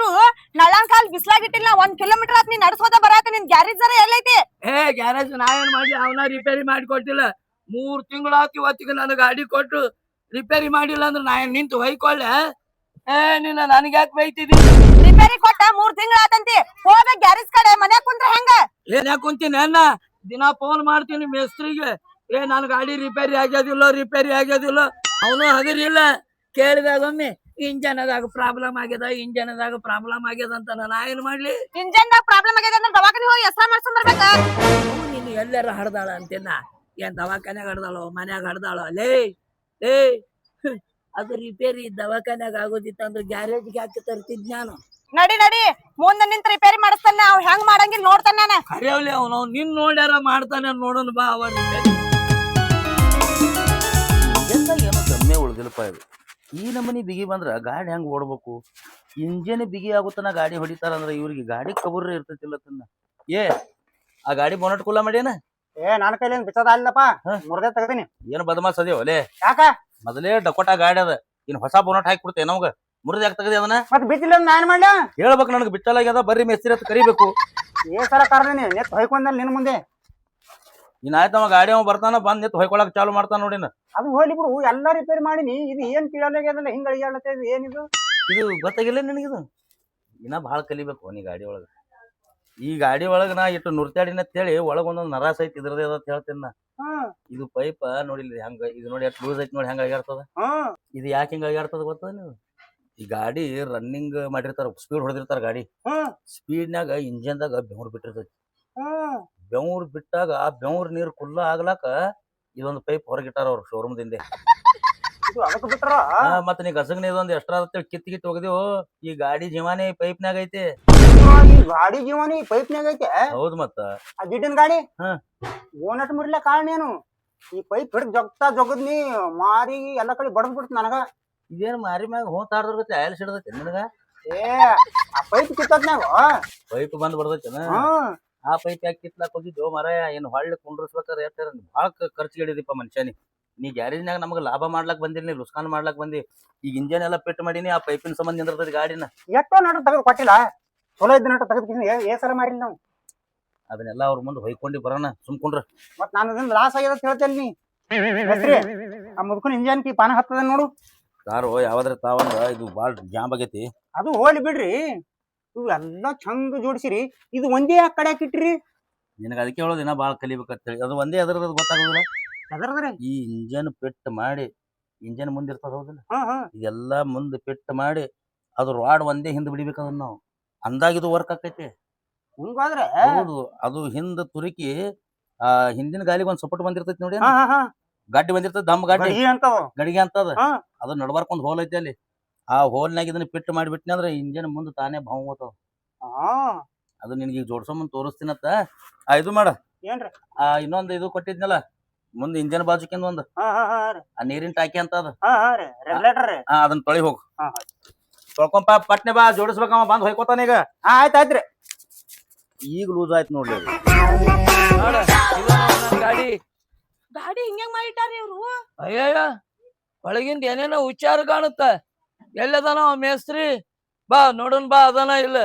ಆದ್ರೂ ನಳ್ಳನ್ ಕಾಲ್ ಬಿಸ್ಲಾಗಿಟ್ಟಿಲ್ಲ 1 ಕಿಲೋಮೀಟರ್ ಆತ್ ನೀ ನಡ್ಸ್ಕೋತ ಬರಾತ ನಿನ್ ಗ್ಯಾರೇಜ್ ಜರ ಎಲ್ಲೈತಿ ಗ್ಯಾರೇಜ್ ನಾವೇನ್ ಮಾಡಿ ಅವನ ರಿಪೇರಿ ಮಾಡಿ ಕೊಟ್ಟಿಲ್ಲ 3 ತಿಂಗಳಾತಿ ಇವತ್ತಿಗೆ ನನ್ನ ಗಾಡಿ ಕೊಟ್ಟು ರಿಪೇರಿ ಮಾಡಿಲ್ಲ ಅಂದ್ರೆ ನಾ ನಿಂತು ಹೊಯ್ಕೊಳ್ಳೆ ನಿನ್ನ ನನಗೆ ಯಾಕೆ ಬೈತಿದಿ ರಿಪೇರಿ ಕೊಟ್ಟ 3 ತಿಂಗಳ ಆತಂತಿ ಹೋದ ಗ್ಯಾರೇಜ್ ಕಡೆ ಮನ್ಯಾಗ ಕುಂತ್ರ ಹೆಂಗ ಏನ್ಯಾಕ ಕುಂತೀನಿ ಅನ್ನ ದಿನ ಫೋನ್ ಮಾಡ್ತೀನಿ ಮೇಸ್ತ್ರಿಗೆ ನನ್ನ ಗಾಡಿ ರಿಪೇರಿ ಆಗ್ಯದಿಲ್ಲ ಅವನು ಹಗರಿಲ್ಲ ಕೇಳಿದಾಗೊಮ್ಮೆ ಇಂಜನದಾಗ ಪ್ರಾಬ್ಲಮ್ ಆಗ್ಯದ ಅಂತ ನಾ ಏನ್ ಮಾಡ್ಲಿ ಇಂಜನ್ ಪ್ರಾಬ್ಲಮ್ ಆಗ್ಯದ ಅಂದ್ರೆ ದವಾಖಾನೆ ಹೋಗಿ ಹೆಸರ ಮಾಡ್ಸ್ಕೊಂಡ್ ಬರ್ಬೇಕ ನೀನು ಎಲ್ಲಾರ ಹಡ್ದಾಳ ಅಂತಿನ್ನ ಏನ್ ದವಾಖಾನ್ಯಾಗ ಹಡ್ದಾಳೋ ಮನ್ಯಾಗ ಹಡ್ದಾಳೋ ಲೇ ಅದು ರಿಪೇರಿ ದವಾಖಾನ್ಯಾಗ ಆಗೋದಿತ್ತಂದ್ರೆ ಗ್ಯಾರೇಜ್ಗೆ ಹಾಕಿ ತರ್ತಿದ್ ನಾನು ನಡಿ ಮುಂದೆ ನಿಂತ ರಿಪೇರಿ ಮಾಡಿಸ್ತಾನ ಅವ್ ಹೆಂಗ್ ಮಾಡಂಗಿಲ್ಲ ನೋಡ್ತಾನ ನಾನು ಕರಿಯವಲಿ ಅವನು ನಿನ್ ನೋಡ್ಯಾರ ಮಾಡ್ತಾನೆ ನೋಡೋಣ ಬಾ ಅವ ರಿಪೇರಿ ಏನೋ ಕಮ್ಮಿ ಉಳ್ದಿಲ್ಲಪ್ಪ ಇದು ಈ ನಮನಿ ಬಿಗಿ ಬಂದ್ರ ಗಾಡಿ ಹೆಂಗ್ ಓಡ್ಬೇಕು ಇಂಜನ್ ಬಿಗಿ ಆಗುತ್ತಾನ ಗಾಡಿ ಹೊಡಿತಾರ ಅಂದ್ರೆ ಇವ್ರಿಗೆ ಗಾಡಿ ಕಬುರ್ರಿ ಇರ್ತೈತಿಲ್ಲ ತನ್ನ ಆ ಗಾಡಿ ಬೋನಟ್ ಕುಲ್ಲ ಮಾಡ್ಯಾನ ನನ್ನ ಕೈಲಿ ಬಿಚ್ಚದ ಅಲ್ಲಪ್ಪ ಮುರ್ದೆ ತೆಗ್ದೀನಿ ಏನು ಬದಮಾಸ್ ಅದೇವ ಅಲ್ಲೇ ಯಾಕ ಮೊದಲೇ ಡಕೋಟಾ ಗಾಡಿ ಅದ ಇನ್ ಹೊಸ ಬೋನಟ್ ಹಾಕಿ ಕೊಡ್ತೇನೆ ನಮ್ಗ ಮುರಿದ ಯಾಕೆ ತೆಗದಿ ಅದನ್ನ ಮತ್ ಬಿಚ್ಚಿಲ್ಲ ನಾನ್ ಮಾಡ್ಲ ಹೇಳ್ಬೇಕು ನನಗೆ ಬಿಟ್ಟಲಾಗ್ಯದ ಬರ್ರಿ ಮೇಸ್ತ್ರಿ ಅಂತ ಕರಿಬೇಕು ಸರ ಕರ್ದೀನಿ ನೆತ್ ಹೊಯ್ಕೊಂಡಲ್ ನಿನ್ ಮುಂದೆ ಇನ್ ಆಯ್ತು ಅವ ಗಾಡಿ ಅವ ಬರ್ತಾನ ಬಂದ್ ನಿಂತು ಹೊಯ್ಕೊಳಕ್ ಚಾಲು ಮಾಡ್ತಾನ ನೋಡಿನ ಅದು ಹೋಗ್ಲಿ ಬಿಡು ಎಲ್ಲಾ ರಿಪೇರಿ ಮಾಡಿನಿ ಇದು ಏನ್ ಕೀಳಲಾಗ್ಯದಲ್ಲ ಹಿಂಗ ಅಳಿಯಾಡ್ಲತ್ತ ಇದು ಏನಿದು ಇದು ಗೊತ್ತಾಗಿಲ್ಲ ನಿನಗಿದು ಇನ್ನ ಭಾಳ ಕಲಿಬೇಕು ನೀ ಗಾಡಿ ಒಳಗ ಈ ಗಾಡಿ ಒಳಗ ನಾ ಇಟ್ಟು ನುರ್ತಾಡಿನ ಅಂತೇಳಿ ಒಳಗ ಒಂದೊಂದು ನರಾಸ ಐತಿ ಇದ್ರದೇ ಅದ ಅಂತ ಹೇಳ್ತೇನೆ ನಾ ಇದು ಪೈಪ ನೋಡಿಲ್ಲ ಹೆಂಗ ಇದು ನೋಡಿ ಎಷ್ಟು ಲೂಸ್ ಐತಿ ನೋಡಿ ಹೆಂಗ ಅಳಿಗಾಡ್ತದ ಇದು ಯಾಕೆ ಹಿಂಗ ಅಳಿಗಾಡ್ತದ ಗೊತ್ತದ ನೀವು ಈ ಗಾಡಿ ರನ್ನಿಂಗ್ ಮಾಡಿರ್ತಾರ ಸ್ಪೀಡ್ ಹೊಡೆದಿರ್ತಾರ ಗಾಡಿ ಸ್ಪೀಡ್ನ್ಯಾಗ ಇಂಜನ್ದಾಗ ಬೆವ್ರು ಬಿಟ್ಟಿರ್ತೈತಿ ಬೆವ್ರು ಬಿಟ್ಟಾಗ ಆ ಬೆವ್ರ ನೀರ್ ಕುಲ್ಲ ಆಗ್ಲಾಕ ಇದೊಂದು ಪೈಪ್ ಹೊರಗಿಟ್ಟಾರ ಅವ್ರು ಶೋರೂಮ್ ದಿಂದೆ ಅದಕ್ಕೆ ಬಿಟ್ರ ಮತ್ತ ನೀ ಗಸಗ್ನ ಇದೊಂದು ಎಷ್ಟ್ರ ಕಿತ್ತಿ ಹೋಗಿದೇವು ಈ ಗಾಡಿ ಜೀವಾನಿ ಪೈಪ್ನ್ಯಾಗ ಐತಿ ಈ ಗಾಡಿ ಜೀವನಿ ಪೈಪ್ನ್ಯಾಗ ಐತೆ ಹೌದ್ ಮತ್ತ ಆ ಗಿಡ್ಡಿನ ಗಾಡಿ ಬೋನಟ್ ಮುರಿಲ ಕಾರಣ ಏನು ಈ ಪೈಪ್ ಹಿಡ್ದು ಜಗದ್ನಿ ಮಾರಿ ಎಲ್ಲಾ ಕಡೆ ಬಡದ್ ಬಿಡ್ತ ನನಗ ಇದೇನ್ ಮಾರಿ ಮ್ಯಾಗ ಹೋತಾಡ್ದ್ರ ಗತಿ ಆಯಲ್ ಸಿಡದೈತಿ ನಿನಗ ಆ ಪೈಪ್ ಕಿತ್ತದ್ನಾಗ ಪೈಪ್ ಬಂದ್ ಬರ್ತೈತೇನ ಆ ಪೈಪ್ ಯಾಕೆ ಕಿತ್ಲಾಕ್ ಹೋಗಿದ್ದು ಮರಾಯ ಏನ್ ಹೊಳ್ಳಿ ಕುಂಡ್ರಸ್ಬೇಕಾರೆ ಹೇಳ್ತಾರ ಭಾಳ ಖರ್ಚಿಗೆ ಹಿಡಿದಿಪ್ಪ ಮನುಷ್ಯನಿ ನೀ ಗ್ಯಾರೇಜ್ನಾಗ ನಮ್ಗೆ ಲಾಭ ಮಾಡ್ಲಾಕ್ ಬಂದಿಲ್ಲ ನೀ ಲುಸ್ಕಾನ್ ಮಾಡ್ಲಾಕ್ ಬಂದಿ ಈಗ ಇಂಜನ್ ಎಲ್ಲ ಪೆಟ್ ಮಾಡೀನಿ ಆ ಪೈಪಿನ ಸಂಬಂಧ ನಿಂದಿರ್ತೈತಿ ಗಾಡಿನ ಎಷ್ಟೋ ನಟ ತೆಗೆದು ಕೊಟ್ಟಿಲ್ಲ ಚಲೋ ಇದ್ದ ನಟ ತೆಗೆದು ಸಲ ಮಾರಿಲ್ಲ ನಾವು ಅದನ್ನೆಲ್ಲ ಅವ್ರ ಮುಂದೆ ಹೊಯ್ಕೊಂಡಿ ಬರೋಣ ಸುಮ್ಕೊಂಡ್ರ ಮತ್ ನಾನು ಅದನ್ನ ಲಾಸ್ ಆಗ್ಯದ ಅಂತ ಹೇಳ್ತೇನೆ ನೀ ಆ ಮುದ್ಕೊಂಡ್ ಇಂಜನ್ ಕಿ ಪಾನ ಹತ್ತದ ನೋಡು ಕಾರು ಯಾವ್ದ್ರ ತಾವಂದ ಇದು ಭಾಳ ಜಾಮ್ ಆಗೈತಿ ಅದು ಹೋಲಿ ಬಿಡ್ರಿ ಇವು ಎಲ್ಲಾ ಚಂದ ಜೋಡಿಸಿರಿ ಇದು ಒಂದೇ ಆ ಕಡೆ ಹಾಕಿಟ್ರಿ ನಿನಗೆ ಅದಕ್ಕೆ ಹೇಳೋದು ದಿನ ಭಾಳ ಕಲಿಬೇಕಂತೇಳಿ ಅದು ಒಂದೇ ಅದ್ರದ್ದು ಗೊತ್ತಾಗೋದಿಲ್ಲ ಅದರದ್ರೆ ಈ ಇಂಜನ್ ಪೆಟ್ ಮಾಡಿ ಇಂಜನ್ ಮುಂದೆ ಇರ್ತದ ಹೌದಿಲ್ಲ ಇದೆಲ್ಲ ಮುಂದೆ ಪೆಟ್ ಮಾಡಿ ಅದು ರಾಡ್ ಒಂದೇ ಹಿಂದ್ ಬಿಡಿಬೇಕು ಅದನ್ನ ನಾವು ಅಂದಾಗ ಇದು ವರ್ಕ್ ಆಕೈತಿ ಹಿಂಗಾದ್ರೆ ಹೌದು ಅದು ಹಿಂದ ತುರುಕಿ ಆ ಹಿಂದಿನ ಗಾಲಿಗೆ ಒಂದ್ ಸಪೋರ್ಟ್ ಬಂದಿರ್ತೈತಿ ನೋಡಿ ಗಾಡಿ ಬಂದಿರ್ತೈತಿ ದಮ್ ಗಾಡಿ ಗಡಿಗೆ ಅಂತದ ಅದು ನಡ್ಬಾರ್ಕೊಂದ್ ಹೋಲ್ ಐತಿ ಅಲ್ಲಿ ಆ ಹೋಲ್ನಾಗ ಇದನ್ನ ಪಿಟ್ ಮಾಡಿಬಿಟ್ನಿ ಅಂದ್ರೆ ಇಂಜನ್ ಮುಂದೆ ತಾನೇ ಭಾವ ಹೋತಾವ ಅದು ನಿನ್ಗೆ ಈಗ ಜೋಡ್ಸೊಂಬಂದ್ ತೋರಿಸ್ತೀನತ್ತ ಇದು ಮಾಡ ಏನ್ರಿ ಇನ್ನೊಂದು ಇದು ಕೊಟ್ಟಿದ್ನಲ್ಲ ಮುಂದೆ ಇಂಜನ್ ಬಾಜುಕಿಂದ ಒಂದು ಆ ನೀರಿನ ಟಾಕಿ ಅಂತ ಅದ ಅದನ್ನ ತೊಳಿ ಹೋಗು ತೊಳ್ಕೊಂಪ ಪಟ್ನೆ ಬಾ ಜೋಡಿಸ್ಬೇಕವ ಬಂದ್ ಹೊಯ್ಕೋತಾನ ಈಗ ಆಯ್ತಾಯ್ತ್ರಿ ಈಗ ಲೂಸ್ ಆಯ್ತು ನೋಡ್ಲಿ ಗಾಡಿ ಗಾಡಿ ಹಿಂಗ ಮಾಡಿಟ್ಟಾರಿ ಇವ್ರು ಅಯ್ಯಯ್ಯ ಒಳಗಿಂದ ಏನೇನೋ ವಿಚಾರ ಕಾಣುತ್ತ ಎಲ್ಲದನ ಮೇಸ್ತ್ರಿ ಬಾ ನೋಡೋಣ ಬಾ ಅದನ ಇಲ್ಲ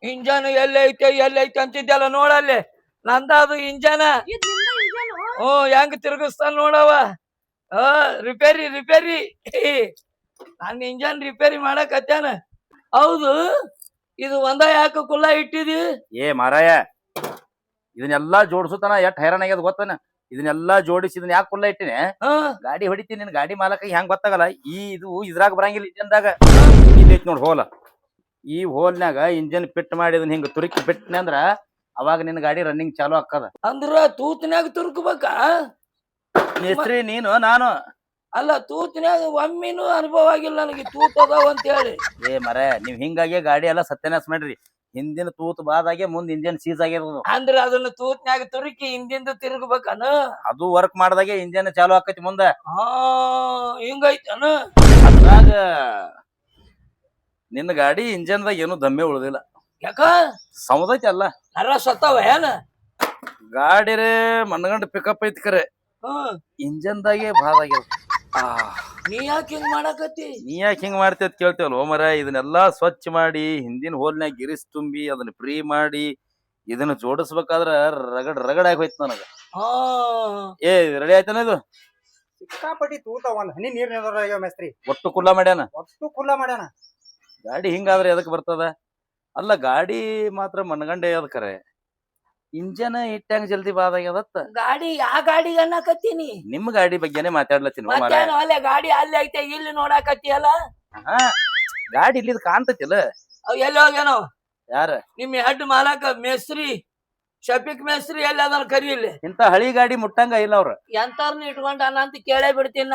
ಇಂಜನ್ ಎಲ್ಲೈತೆ ಅಂತಿದ್ದಲ್ಲ ನೋಡಲ್ಲಿ ನಂದ ಅದು ಇಂಜನ ಹೆಂಗ್ ತಿರುಗಿಸ್ತಾನ ನೋಡವ ರಿಪೇರಿ ನನ್ನ ಇಂಜನ್ ರಿಪೇರಿ ಮಾಡಕತ್ಯಾನ ಹೌದು ಇದು ಒಂದ ಯಾಕೆ ಕುಲ್ಲ ಇಟ್ಟಿದಿ ಮಾರಾಯ ಇದನ್ನೆಲ್ಲಾ ಜೋಡಿಸುತ್ತಾನ ಎಷ್ಟ್ ಹೈರಾಣ ಆಗ್ಯದ ಗೊತ್ತಾನ ಇದನ್ನೆಲ್ಲಾ ಜೋಡಿಸಿ ಇದನ್ನ ಯಾಕೆ ಕುಲ್ಲ ಇಟ್ಟಿನಿ ಗಾಡಿ ಹೊಡಿತೀನಿ ನಿನ್ ಗಾಡಿ ಮಾಲಕ ಹೆಂಗ್ ಗೊತ್ತಾಗಲ್ಲ ಇದು ಇದ್ರಾಗ ಬರಂಗಿಲ್ಲ ಇಂಜನ್ದಾಗ ಇಲ್ಲಿ ನೋಡ್ ಹೋಲ ಈ ಹೋಲ್ನಾಗ ಇಂಜನ್ ಫಿಟ್ ಮಾಡಿ ಇದನ್ನ ಹಿಂಗ ತುರುಕಿ ಬಿಟ್ಟನೆ ಅಂದ್ರ ಅವಾಗ ನಿನ್ ಗಾಡಿ ರನ್ನಿಂಗ್ ಚಾಲು ಆಕ್ಕದ ಅಂದ್ರ ತೂತಿನ್ಯಾಗ ತುರುಕಬೇಕಾ ಮೇಸ್ತ್ರಿ ನೀನು ನಾನು ಅಲ್ಲ ತೂತಿನ್ಯಾಗ ಒಮ್ಮಿನೂ ಅನುಭವ ಆಗಿಲ್ಲ ನನಗೆ ತೂತ್ ಅದಾವ ಅಂತ ಹೇಳಿ ಮರ ನೀವ್ ಹಿಂಗಾಗಿ ಗಾಡಿ ಎಲ್ಲಾ ಸತ್ಯನಾಶ ಮಾಡ್ರಿ ಹಿಂದಿನ ತೂತ್ ಬಾದಾಗೆ ಮುಂದ್ ಇಂಜನ್ ಸೀಸ್ ಆಗಿರೋದು ಅಂದ್ರ ಅದನ್ನ ತೂತ್ನ್ಯಾಗ ತುರುಕಿ ಹಿಂದಿಂದ ತಿರುಗಬೇಕನ ಅದು ವರ್ಕ್ ಮಾಡ್ದಾಗೆ ಇಂಜನ್ ಚಾಲು ಆಕೈತಿ ಮುಂದ ಹಿಂಗೈತನ ಅದ್ರಾಗ ನಿನ್ನ ಗಾಡಿ ಇಂಜನ್ದಾಗ ಏನು ದಮ್ಮೆ ಉಳ್ದಿಲ್ಲ ಯಾಕ ಸಮದೈತಿ ಅಲ್ಲ ನರ ಸತ್ತಾವ ಏನ ಗಾಡಿ ರೇ ಮನಗಂಡ ಪಿಕಪ್ ಐತಿ ಕರೆ ಇಂಜನ್ದಾಗೆ ಭಾಳ ಆಗ್ಯದ ನೀ ಯಾಕೆ ಹಿಂಗ್ ಮಾಡಕತ್ತಿ? ನೀ ಯಾಕೆ ಹಿಂಗ್ ಮಾಡ್ತಿ ಅಂತ ಕೇಳ್ತೇವಲ್ಲ ಮರ. ಇದನ್ನೆಲ್ಲಾ ಸ್ವಚ್ಛ ಮಾಡಿ ಹಿಂದಿನ ಹೋಲ್ನ್ಯಾಗ ಗಿರಿಸ್ ತುಂಬಿ ಅದನ್ನ ಫ್ರೀ ಮಾಡಿ ಇದನ್ನ ಜೋಡಿಸ್ಬೇಕಾದ್ರ ರಗಡ್ ಆಗಿ ಹೋಯ್ತು ನನಗ. ಹಾ ಏ ರೆಡಿ ಆಯ್ತಾನ ಇದು? ಸಿಕ್ಕಾಪಟ್ಟಿ ತೂತ ಒಂದ್ ಹನಿ ನೀರ್ ನಿಂದ್ರಾಗ ಮೇಸ್ತ್ರಿ ಒಟ್ಟು ಕುಲ್ಲ ಮಾಡ್ಯಾನ. ಒಟ್ಟು ಕುಲ್ಲ ಮಾಡ್ಯಾನ. ಗಾಡಿ ಹಿಂಗಾದ್ರೆ ಎದಕ್ ಬರ್ತದ? ಅಲ್ಲ ಗಾಡಿ ಮಾತ್ರ ಮನಗಂಡೆ ಅದ ಖರೆ, ಇಂಜನ್ ಇಟ್ಟಂಗ ಜಲ್ದಿ ಬಾದಾಗ್ಯದತ್ತ. ಗಾಡಿ ಯಾ ಗಾಡಿಗೆ ಅನ್ನಕತ್ತೀನಿ? ನಿಮ್ ಗಾಡಿ ಬಗ್ಗೆನೆ ಮಾತಾಡ್ಲತ್ತೀನಿ ಮಾರ. ಮತ್ತೇನು ಅಲ್ಲೇ ಗಾಡಿ ಅಲ್ಲಿ ಐತೆ ಇಲ್ಲಿ ನೋಡಾಕತ್ತಿಯಲ್ಲ? ಹಾ ಗಾಡಿ ಇಲ್ಲಿದ್ ಕಾಣ್ತತಿಲ್ಲ. ಅವ್ ಎಲ್ಲಿ ಹೋಗ್ಯಾನೋ? ಯಾರ? ನಿಮ್ ಹೆಡ್ ಮಾಲಕ ಮೇಸ್ತ್ರಿ ಶಫೀಕ್ ಮೇಸ್ತ್ರಿ ಎಲ್ಲಿ ಅದನ್ನ ಕರೀಲಿ. ಇಂತ ಹಳಿ ಗಾಡಿ ಮುಟ್ಟಂಗ ಇಲ್ಲ ಅವ್ರ. ಎಂತಾರ್ನ ಇಟ್ಕೊಂಡಾನ ಅಂತ ಕೇಳೇ ಬಿಡ್ತೀನ.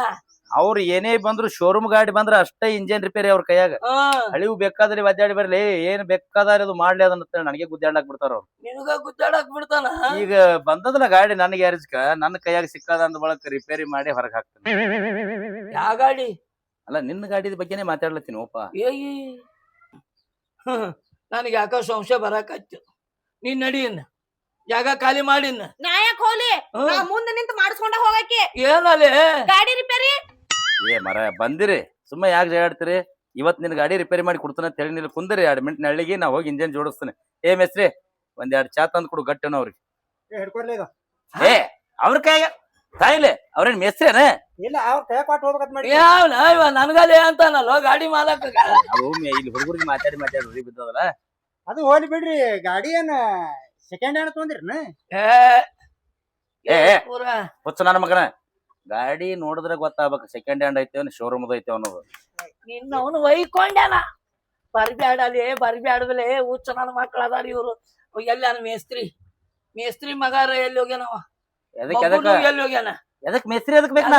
ಅವ್ರು ಏನೇ ಬಂದ್ರು ಶೋರೂಮ್ ಗಾಡಿ ಬಂದ್ರ ಅಷ್ಟೇ ಇಂಜಿನ್ ರಿಪೇರಿ ಅವ್ರ ಕೈಯಾಗ. ಹಳಿವು ಬೇಕಾದ್ರೆ ಒದ್ದಾಡಿ ಬರ್ಲಿ, ಏನ್ ಬೇಕಾದ್ರೆ ಅದು ಮಾಡ್ಲಿ ಅದನ್ನ ನನಗೆ ಗುದ್ದಾಡ್ಲಾಕ್ ಬಿಡ್ತಾರ ಅವ್ರು. ನಿನಗ ಗುದ್ದಾಡಕ್ ಬಿಡ್ತಾನ? ಈಗ ಬಂದದಲ್ಲ ಗಾಡಿ ನನ್ನ ಗ್ಯಾರೇಜ್ಕ, ನನ್ನ ಕೈಯಾಗ ಸಿಕ್ಕದ ಅಂದ ಬಳಕ ರಿಪೇರಿ ಮಾಡಿ ಹೊರಗ್ ಹಾಕ್ತಾನೆ. ಯಾ ಗಾಡಿ? ಅಲ್ಲ ನಿನ್ನ ಗಾಡಿದ ಬಗ್ಗೆನೇ ಮಾತಾಡ್ಲತ್ತೀನಿ ಓಪ. ಏಯ್ ನನಗೆ ಯಾಕೋ ಸಂಶಯ ಬರಾಕತ್ತು. ನೀನ್ ನಡೀನ್ ಜಾಗ ಖಾಲಿ ಮಾಡಿನ. ನಾ ಯಾಕೆ ಹೋಗ್ಲಿ? ನಾ ಮುಂದೆ ನಿಂತು ಮಾಡಿಸ್ಕೊಂಡ ಹೋಗಕ್ಕೆ. ಏನಲ್ಲಿ ಗಾಡಿ ರಿಪೇರಿ? ಏ ಮರ ಬಂದಿರಿ ಸುಮ್ಮ ಯಾಕೆ ಜಗಾಡ್ತೀರಿ? ಇವತ್ ನಿನ್ ಗಾಡಿ ರಿಪೇರಿ ಮಾಡಿ ಕೊಡ್ತಾನೆ ಅಂತ ಹೇಳಿ ನೀವು ಕುಂದ್ರಿ. 2 ಮಿನಿಟ್ ನಳ್ಳಿಗೆ ನಾ ಹೋಗಿ ಇಂಜನ್ ಜೋಡಿಸ್ತೇನೆ. ಏ ಮೇಸ್ತ್ರಿ 1-2 ಚಾ ತಂದ್ ಕೊಡು ಗಟ್ಟೆನ ಅವ್ರಿಗೆ. ಹಿಡ್ಕೊಡ್ಲಿ ಇದು. ಏ ಅವ್ರ ಕೈಯಾಗ ತಾಯಿಲೆ ಅವ್ರೇನ್ ಮೇಸ್ತ್ರಿನ? ಇಲ್ಲ ಅವ್ರ ಕೈ ಕೊಟ್ಟು ಹೋಗ್ಬೇಕಂತ ಮಾಡಿ. ಯಾವನ ಇವ ನನ್ಗಲ್ಲೇ ಅಂತಾನಲ್ಲ ಗಾಡಿ ಮಾಲಕ. ಅದು ಇಲ್ಲಿ ಹುಡುಗರಿಗೆ ಮಾತಾಡಿ ಉರಿ ಬಿದ್ದದಲ್ಲ. ಅದು ಹೋಲಿ ಬಿಡ್ರಿ. ಗಾಡಿ ಏನ್ ಸೆಕೆಂಡ್ ಹ್ಯಾಂಡ್ ತೊಗೊಂಡಿರ್ನ? ಏ ಪೂರ ಹುಚ್ಚ ನನ್ನ ಮಗನ, ಗಾಡಿ ನೋಡಿದ್ರೆ ಗೊತ್ತಾಗ್ಬೇಕು ಸೆಕೆಂಡ್ ಹ್ಯಾಂಡ್ ಐತೆ ಶೋರೂಮ್ ಐತೆ ಅನ್ನೋದು. ನಿನ್ನ ಅವನು ಒಯ್ಕೊಂಡ್ಯಾನ. ಬರ್ಬ್ಯಾಡಲೇ ಬರ್ಬ್ಯಾಡಲೇ ಹುಚ್ಚ ನನ್ನ ಮಕ್ಳು ಅದಾರ ಇವ್ರು. ಎಲ್ಲ ಮೇಸ್ತ್ರಿ ಮಗಾರ ಎಲ್ಲಿ ಹೋಗ್ಯಾನವ? ಎಲ್ಲಿ ಹೋಗ್ಯಾನ? ಎದಕ್ ಮೇಸ್ತ್ರಿ ಎದಕ್ ಬೇಕು?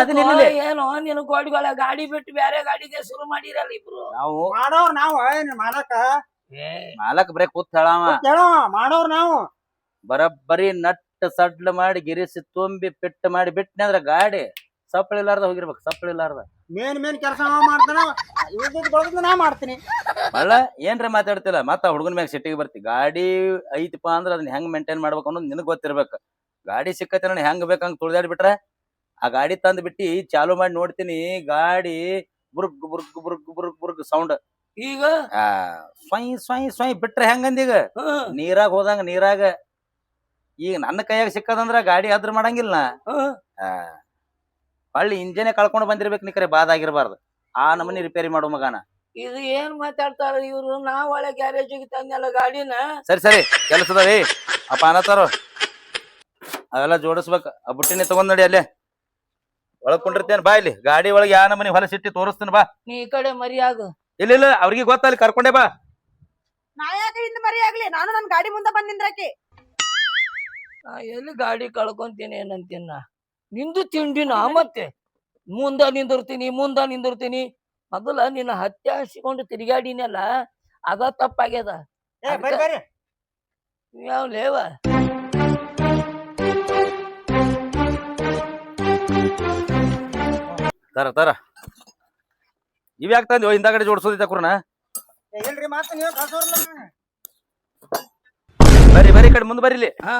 ಏನೋ ನಿನ್ ಗೋಡಿಗಳ ಗಾಡಿ ಬಿಟ್ಟು ಬೇರೆ ಗಾಡಿಗೆ ಶುರು ಮಾಡಿರಲ್ಲ ಇಬ್ರು. ನಾವು ಮಾಡೋರ್ ನಾವು ಮಾಲಕ ಮಾಲಕ್ ಬರೇ ಕೂತ್ ಹೇಳವ. ಮಾಡೋರ್ ನಾವು ಬರಬ್ಬರಿ ನಟ್ ಸಡ್ಲ ಮಾಡಿ ಗಿರಿಸಿ ತುಂಬಿ ಪಿಟ್ಟ ಮಾಡಿ ಬಿಟ್ಟನೆ ಅಂದ್ರ ಗಾಡಿ ಸಪ್ಪಳಿಲ್ಲಾರ್ದ ಹೋಗಿರ್ಬೇಕು. ಸಪ್ಪಳಿಲ್ಲಾರ್ದ ಮೇನ್ ಕೆಲಸ ಮಾಡ್ತಾನ. ನಾ ಮಾಡ್ತೀನಿ. ಅಲ್ಲ ಏನ್ರ ಮಾತಾಡ್ತಿಲ್ಲ ಮತ್ತ ಹುಡುಗನ ಮ್ಯಾಗ ಸಿಟ್ಟಿಗೆ ಬರ್ತಿ. ಗಾಡಿ ಐತಿಪಾ ಅಂದ್ರ ಅದನ್ನ ಹೆಂಗ್ ಮೇಂಟೈನ್ ಮಾಡ್ಬೇಕು ಅನ್ನೋದು ನಿನಗ್ ಗೊತ್ತಿರ್ಬೇಕು. ಗಾಡಿ ಸಿಕ್ಕತಿ ನಾನು ಹೆಂಗ್ ಬೇಕಂಗ್ ತುಳಿದಾಡಿ ಬಿಟ್ರೆ ಆ ಗಾಡಿ ತಂದ್ ಬಿಟ್ಟಿ ಚಾಲು ಮಾಡಿ ನೋಡ್ತೀನಿ, ಗಾಡಿ Burg Burg Burg Burg Burg sound. ಈಗ ಸ್ವಯ್ ಸ್ವಯ್ ಸ್ವಯ್ ಬಿಟ್ರೆ ಹೆಂಗಂದೀಗ ನೀರಾಗ ಹೋದಂಗ ನೀರಾಗ. ಈಗ ನನ್ನ ಕೈಯಾಗ ಸಿಕ್ಕದಂದ್ರ ಗಾಡಿ ಅದ್ರ ಮಾಡಂಗಿಲ್ಲ. ಹಳ್ಳಿ ಇಂಜನೇ ಕಳ್ಕೊಂಡು ಬಂದಿರ್ಬೇಕು. ನೀ ಕರೆ ಬಾದಾಗಿರ್ಬಾರ್ದು. ಆ ನಮನಿ ರಿಪೇರಿ ಮಾಡೋ ಮಗಾನ. ಇದು ಏನ್ ಮಾತಾಡ್ತಾರ ಇವ್ರು? ನಾ ಒಳ್ಳೆ ಗ್ಯಾರೇಜಿಗೆ ತಂದೆಲ್ಲ ಗಾಡಿನ. ಸರಿ ಕೆಲಸದವಿ ಅಪ್ಪ ಅನ್ನತಾರ ಅವೆಲ್ಲ ಜೋಡಿಸ್ಬೇಕ. ಆ ಬುಟ್ಟಿನೇ ತಗೊಂಡ್ ನಡಿ ಅಲ್ಲೇ ಒಳಗ್ ಕುಂಡಿರ್ತೇನೆ. ಬಾ ಇಲ್ಲಿ ಗಾಡಿ ಒಳಗೆ ಯಾ ನಮನಿ ಹೊಲ ಸಿಟ್ಟಿ ತೋರಿಸ್ತೇನೆ. ಬಾ ನೀ ಈ ಕಡೆ ಮರಿಯಾಗ. ಇಲ್ಲ ಅವ್ರಿಗೆ ಗೊತ್ತಲ್ಲಿ ಕರ್ಕೊಂಡೆ ಬಾ. ನಾ ಯಾಕೆ ಹಿಂದ್ ಮರಿ ಆಗ್ಲಿ? ನಾನು ನನ್ ಗಾಡಿ ಮುಂದೆ ಬಂದ್ ನಿಂದ್ರಾಕಿ. ಎಲ್ಲಿ ಗಾಡಿ ಕಳ್ಕೊಂತೀನಿ ಏನಂತೀನ? ನಿಂದು ತಿಂಡಿನ ಮತ್ತೆ ಮುಂದ ನಿಂದಿರ್ತೀನಿ. ಮೊದಲ ನಿನ್ನ ಹತ್ಯೆ ಹಸಿಕೊಂಡು ತಿರುಗಾಡಿನಲ್ಲ ಅದ ತಪ್ಪಾಗ್ಯದ. ಯಾವ ಲೇವ ತರ ಇವ್ಯಾಕ ತಂದಿ ಹಿಂದಾಗಡೆ ಜೋಡಿಸೋದಿತ್ತ ಕುರ್ನ? ಇಲ್ರಿ ಮಾತ್ರ ನೀವು ಬರ್ರಿ ಕಡೆ ಮುಂದ್ ಬರ್ರಿ. ಹಾ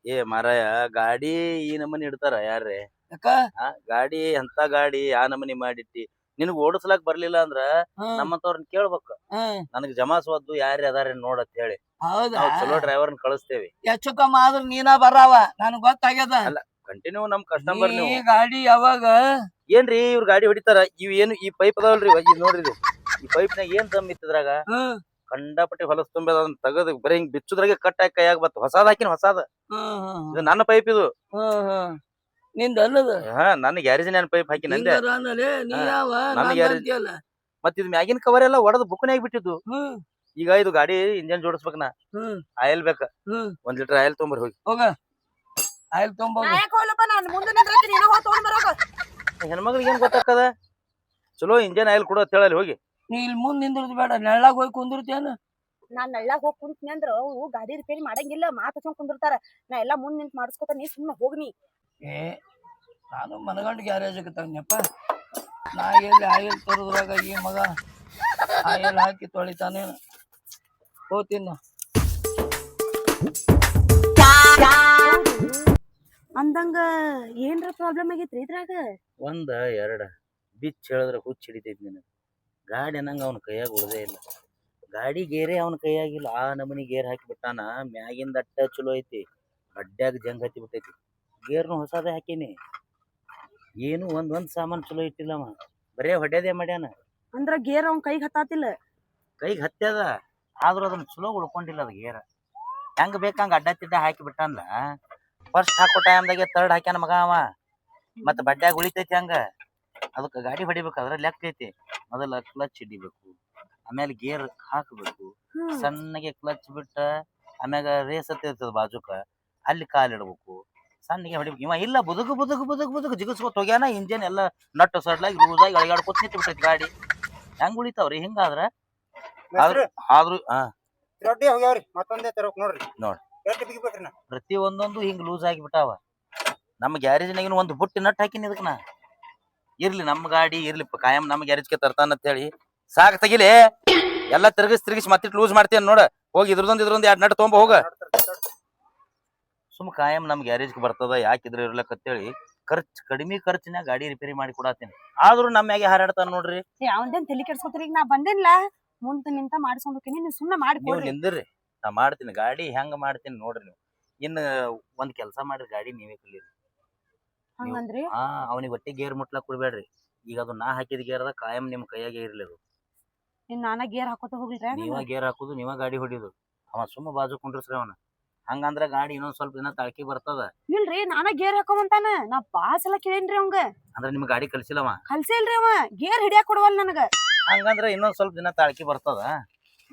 ಏ ಮಾರಾಯ ಗಾಡಿ ಈ ನಮನಿ ಇಡ್ತಾರ ಯಾರೇ? ಯಾಕ ಗಾಡಿ ಅಂತ ಗಾಡಿ ಆ ನಮನಿ ಮಾಡಿಟ್ಟಿ ನಿನಗ್ ಓಡಿಸ್ಲಾಕ್ ಬರ್ಲಿಲ್ಲ ಅಂದ್ರ ನಮ್ಮಂತವ್ರನ್ನ ಕೇಳ್ಬೇಕು. ನನಗ್ ಜಮಾಸವದ್ದು ಯಾರೇ ಅದಾರ ನೋಡತ್ ಹೇಳಿ ಹೌದಾ? ಚಲೋ ಡ್ರೈವರ್ನ ಕಳಿಸ್ತೇವಿ. ಹೆಚ್ಚು ಕಮ್ಮ ಆದ್ರ ನೀನ ಬರಾವ ನನಗ್ ಗೊತ್ತಾಗ್ಯದ. ಅಲ್ಲ ಕಂಟಿನ್ಯೂ ನಮ್ ಕಸ್ಟಮರ್ ನೀವು. ಗಾಡಿ ಯಾವಾಗ ಏನ್ರಿ ಇವ್ರ ಗಾಡಿ ಹೊಡಿತಾರ? ಇವ್ ಏನು ಈ ಪೈಪ್ ಅದಾವಲ್ರಿ ನೋಡ್ರಿ, ಈ ಪೈಪ್ ನಾಗ ಏನ್ ದಮ್ ಇತ್ತದ್ರಾಗ ಕಂಡಾಪಟ್ಟಿ ಹೊಲಸ್ ತುಂಬಿ ಅದನ್ನ ತೆಗದ್ ಬರೀ ಹಿಂಗ್ ಬಿಚ್ಚುದ್ರಾಗೆ ಕಟ್ ಹಾಕಿ ಕೈಯಾಗ ಬತ್ತ. ಹೊಸಾದ್ ಹಾಕಿನ ಹೊಸಾದ. ಇದು ನನ್ನ ಪೈಪ್ ಇದು. ನಿಂದ ಅನ್ನದ? ನನ್ನ ಗ್ಯಾರೇಜ್ ನನ್ ಪೈಪ್ ಹಾಕಿ ನಂದೆ. ಮತ್ ಇದ್ ಮ್ಯಾಗಿನ ಕವರ್ ಎಲ್ಲ ಒಡದ್ ಬುಕ್ನಾಗ ಬಿಟ್ಟಿದ್ದು. ಈಗ ಇದು ಗಾಡಿ ಇಂಜನ್ ಜೋಡಿಸ್ಬೇಕ. ನಾ ಆಯಿಲ್ ಬೇಕ. 1 ಲೀಟರ್ ಆಯಿಲ್ ತೊಗೊಂಬರ್ ಹೋಗಿ. ಹೋಗ ಆಯಿಲ್ ತೊಗೊಂಬ. ಹೆಣ್ಮಗ್ಳಿಗೆ ಏನ್ ಗೊತ್ತಾಕದ? ಚಲೋ ಇಂಜನ್ ಆಯಿಲ್ ಕೊಡು ಅಂತ ಹೇಳಲ್ಲಿ ಹೋಗಿ. ನೀ ಇಲ್ಲಿ ಮುಂದ್ ನಿಂದಿರ್ದು ಬೇಡ, ನೆಳ್ಳಾಗ ಹೋಗಿ ಕುಂದಿರ್ತೇನ. ನಾನ್ ನೆಳ್ಳಾಗ ಹೋಗಿ ಕುಂತ್ನಿ ಅಂದ್ರ ಅವು ಗಾಡಿ ರಿಪೇರಿ ಮಾಡಂಗಿಲ್ಲ, ಮಾತಾಡ್ಕೊಂಡ್ ಕುಂದಿರ್ತಾರ. ನಾ ಎಲ್ಲಾ ಮುಂದ್ ನಿಂತ್ ಮಾಡಿಸ್ಕೊತ, ನೀ ಸುಮ್ಮನೆ ಹೋಗ್ನಿ. ನಾನು ಮನಗಂಡ ಗ್ಯಾರೇಜ್ಗೆ ತಂದೆಪ್ಪ. ನಾ ಎಲ್ಲಿ ಆಯಿಲ್ ತರೋದ್ರಾಗ ಈ ಮಗ ಆಯಿಲ್ ಹಾಕಿ ತೊಳಿತಾನೆ. ಹೋಗ್ತೀನಿ ಅಂದಂಗ ಏನ್ರ ಪ್ರಾಬ್ಲಮ್ ಆಗೈತ್ರಿ ಇದ್ರಾಗ? 1 2 ಬಿಚ್ಚ ಹೇಳಿದ್ರೆ ಹುಚ್ಚ ಹಿಡಿತೈತಿ ನಿನಗೆ. ಗಾಡಿ ಅನ್ನಂಗೆ ಅವನ ಕೈಯಾಗ ಉಳ್ದೇ ಇಲ್ಲ. ಗಾಡಿ ಗೇರೆ ಅವನ ಕೈಯಾಗಿಲ್ಲ. ಆ ನಮನಿ ಗೇರ್ ಹಾಕಿಬಿಟ್ಟಾನ. ಮ್ಯಾಗಿಂದ ಅಟ್ಟ ಚಲೋ ಐತಿ, ಅಡ್ಡ್ಯಾಗ ಜಂಗ್ ಹತ್ತಿ ಬಿಟ್ಟೈತಿ. ಗೇರ್ನು ಹೊಸದೇ ಹಾಕೀನಿ. ಏನು ಒಂದ್ ಸಾಮಾನು ಚಲೋ ಇಟ್ಟಿಲ್ಲವ, ಬರೇ ಹೊಡ್ಯದೇ ಮಾಡ್ಯಾನ. ಅಂದ್ರ ಗೇರ್ ಅವ್ನ ಕೈಗೆ ಹತ್ತಾತಿಲ್ಲ. ಕೈಗೆ ಹತ್ಯದ, ಆದ್ರೂ ಅದನ್ನ ಚಲೋ ಉಳ್ಕೊಂಡಿಲ್ಲ ಅದು ಗೇರ. ಹೆಂಗ್ ಬೇಕಂಗ ಅಡ್ಡ ತಿಡ್ಡ ಹಾಕಿ ಬಿಟ್ಟಂದ. ಫಸ್ಟ್ ಹಾಕೋ ಟೈಮ್ದಾಗೆ ತರ್ಡ್ ಹಾಕ್ಯಾನ ಮಗ ಅವ. ಮತ್ತ ಬಡ್ಡ್ಯಾಗ ಉಳಿತೈತಿ ಹಂಗ. ಅದಕ್ಕೆ ಗಾಡಿ ಹೊಡಿಬೇಕಾದ್ರೆ ಲೆಕ್ಕ ಐತಿ. ಮೊದಲ ಕ್ಲಚ್ ಹಿಡಿಬೇಕು, ಆಮೇಲೆ ಗೇರ್ ಹಾಕಬೇಕು, ಸಣ್ಣಗೆ ಕ್ಲಚ್ ಬಿಟ್ಟ ಆಮ್ಯಾಗ ರೇಸ್ ಹತ್ತಿರ್ತದ ಬಾಜುಕ, ಅಲ್ಲಿ ಕಾಲಿಡ್ಬೇಕು, ಸಣ್ಣಗೆ ಹೊಡಿಬೇಕು. ಇವ ಇಲ್ಲ ಬುದುಗು ಬುದುಗು ಬುದುಗು ಬುದುಗು ಜಿಗಿಸ್ಕೊತ ಹೋಗ್ಯಾನ. ಇಂಜನ್ ಎಲ್ಲ ನಟ್ಟು ಸಡ್ಲಾಗಿ ಲೂಸಾಗಿ ಅಳಗಾಡ್ಕೊತ ನಿಂತು ಬಿಟ್ಟೈತಿ ಗಾಡಿ. ಹೆಂಗ್ ಉಳಿತಾವ್ರಿ ಹಿಂಗಾದ್ರ? ಆದ್ರೂ ರೊಟ್ಟಿ ಹೋಗ್ಯಾವ್ರಿ, ಮತ್ತೊಂದೇ ತರೋಕ್ ನೋಡ್ರಿ. ನೋಡ್ ಎಷ್ಟು ಬಿಗಿಬೇಕ್ರಿ ನಾ ಪ್ರತಿ ಒಂದೊಂದು ಹಿಂಗ್ ಲೂಸ್ ಆಗಿ ಬಿಟ್ಟಾವ. ನಮ್ಮ ಗ್ಯಾರೇಜ್ನಾಗಿನ ಒಂದು ಬುಟ್ಟಿ ನಟ್ ಹಾಕಿನಿ ಇದಕ್ ನಾ. ಇರ್ಲಿ ನಮ್ಮ ಗಾಡಿ ಇರ್ಲಿ, ಕಾಯಂ ನಮ್ಮ ಗ್ಯಾರೇಜ್ಗೆ ತರ್ತಾನ ಅಂತ ಹೇಳಿ ಸಾಕ್ ತೆಗಿಲಿ. ಎಲ್ಲ ತಿರ್ಗಿಸಿ ಮತ್ತಿಟ್ಟು ಲೂಸ್ ಮಾಡ್ತೇನೆ ನೋಡ. ಹೋಗಿ ಇದ್ರದೊಂದು 2 ನಟ್ ತೊಗೊಂಬ ಹೋಗ. ಸುಮ್ ಕಾಯಂ ನಮ್ ಗ್ಯಾರೇಜ್ಗೆ ಬರ್ತದ, ಯಾಕಿದ್ರ ಇರ್ಲಕ್ಕಂತೇಳಿ ಕಡಿಮೆ ಖರ್ಚಿನಾಗ ಗಾಡಿ ರಿಪೇರಿ ಮಾಡಿ ಕೊಡತ್ತೇನೆ. ಆದ್ರೂ ನಮ್ಮ ಮ್ಯಾಗೆ ಹಾರಾಡ್ತಾನ ನೋಡ್ರಿ. ಯಾವಂದೇನ್ ತಲೆ ಕೆಡ್ಸ್ಕೊತೀರಿ? ಈಗ ನಾ ಬಂದಿಲ್ಲ, ಮುಂದ ನಿಂತ ಮಾಡಿಸ್ಕೊಂಡ್ ಹೋಗ್ತೀನಿ, ನೀವು ಸುಮ್ಮನೆ ಮಾಡಿ ನೀವು ಕೊಡ್ರಿ. ನಿಂದ್ರಿ, ನಾ ಮಾಡ್ತೀನಿ ಗಾಡಿ ಹೆಂಗ ಮಾಡ್ತೀನಿ ನೋಡ್ರಿ. ನೀವು ಇನ್ನು ಒಂದ್ ಕೆಲಸ ಮಾಡ್ರಿ, ಗಾಡಿ ನೀವೇ ಕಲೀರಿ. ಹಂಗಂದ್ರಿ ಅವನಿಗೆ ಒಟ್ಟಿ ಗೇರ್ ಮುಟ್ಲಾಕ್ ಕೊಡ್ಬೇಡ್ರಿ. ಈಗ ಅದು ನಾ ಹಾಕಿದ ಗೇರ್ ಅದ, ಕಾಯಂ ನಿಮ್ ಕೈಯಾಗೆ ಇರ್ಲಿ ಅದು. ಇನ್ ನಾನ ಗೇರ್ ಹಾಕೋತ ಹೋಗ್ಲ್ರಿ? ನೀವ ಗೇರ್ ಹಾಕುದು, ನೀವ ಗಾಡಿ ಹೊಡಿಯೋದು. ಅವ ಸುಮ್ಮ ಬಾಜು ಕುಂಡ್ರಸ್ರಿ ಅವನ. ಹಂಗಂದ್ರ ಗಾಡಿ ಇನ್ನೊಂದ್ ಸ್ವಲ್ಪ ದಿನ ತಾಳ್ಕಿ ಬರ್ತದ. ಇಲ್ರಿ, ನಾನ ಗೇರ್ ಹಾಕೋಮಂತಾನ. ನಾ ಬಾಳ ಸಲ ಕೇಳೇನ್ರಿ ಅವಂಗ. ಅಂದ್ರ ನಿಮ್ ಗಾಡಿ ಕಲ್ಸಿಲ್ಲವ? ಕಲ್ಸಿಲ್ರಿ ಅವ, ಗೇರ್ ಹಿಡಿಯಾಕ ಕೊಡವಲ್ ನನಗ. ಹಂಗಂದ್ರ ಇನ್ನೊಂದ್ ಸ್ವಲ್ಪ ದಿನ ತಾಳ್ಕಿ ಬರ್ತದ.